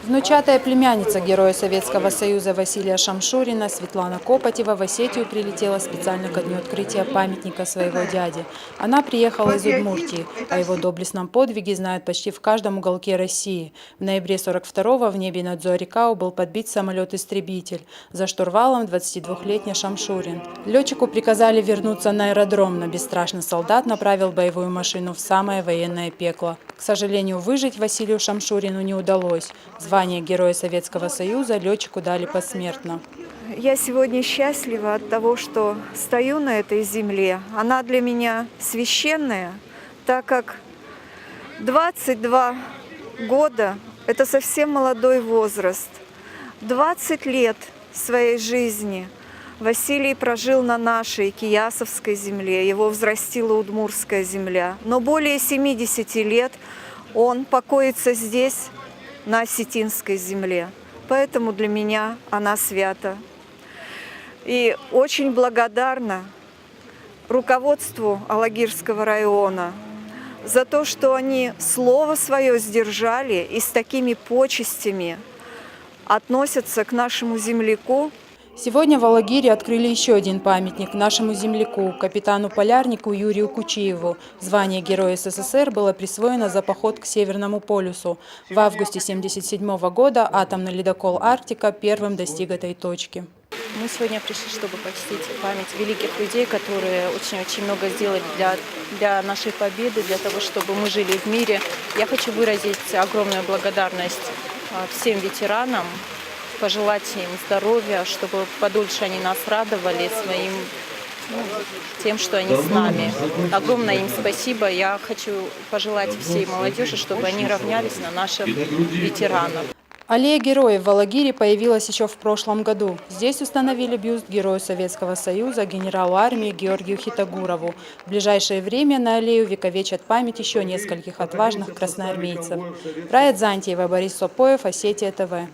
Внучатая племянница героя Советского Союза Василия Шамшурина Светлана Копотева в Осетию прилетела специально ко дню открытия памятника своего дяди. Она приехала из Удмуртии. О его доблестном подвиге знают почти в каждом уголке России. В ноябре 42-го в небе над Зуарикау был подбит самолет-истребитель. За штурвалом 22-летний Шамшурин. Летчику приказали вернуться на аэродром, но бесстрашный солдат направил боевую машину в самое военное пекло. К сожалению, выжить Василию Шамшурину не удалось. Звание Героя Советского Союза летчику дали посмертно. Я сегодня счастлива от того, что стою на этой земле. Она для меня священная, так как 22 года – это совсем молодой возраст. 20 лет своей жизни Василий прожил на нашей Киясовской земле, его взрастила Удмуртская земля. Но более 70 лет он покоится здесь, на осетинской земле. Поэтому для меня она свята. И очень благодарна руководству Алагирского района за то, что они слово свое сдержали и с такими почестями относятся к нашему земляку. Сегодня в Алагире открыли еще один памятник нашему земляку, капитану-полярнику Юрию Кучиеву. Звание Героя СССР было присвоено за поход к Северному полюсу. В августе 1977 года атомный ледокол «Арктика» первым достиг этой точки. Мы сегодня пришли, чтобы почтить память великих людей, которые очень-очень много сделали для нашей победы, для того, чтобы мы жили в мире. Я хочу выразить огромную благодарность всем ветеранам, пожелать им здоровья, чтобы подольше они нас радовали своим, тем, что они с нами. Огромное им спасибо. Я хочу пожелать всей молодежи, чтобы они равнялись на наших ветеранов. Аллея героев в Алагире появилась еще в прошлом году. Здесь установили бюст Герою Советского Союза генералу армии Георгию Хитагурову. В ближайшее время на аллею вековечат память еще нескольких отважных красноармейцев. Рая Дзантьева, Борис Сопоев, Осетия ТВ.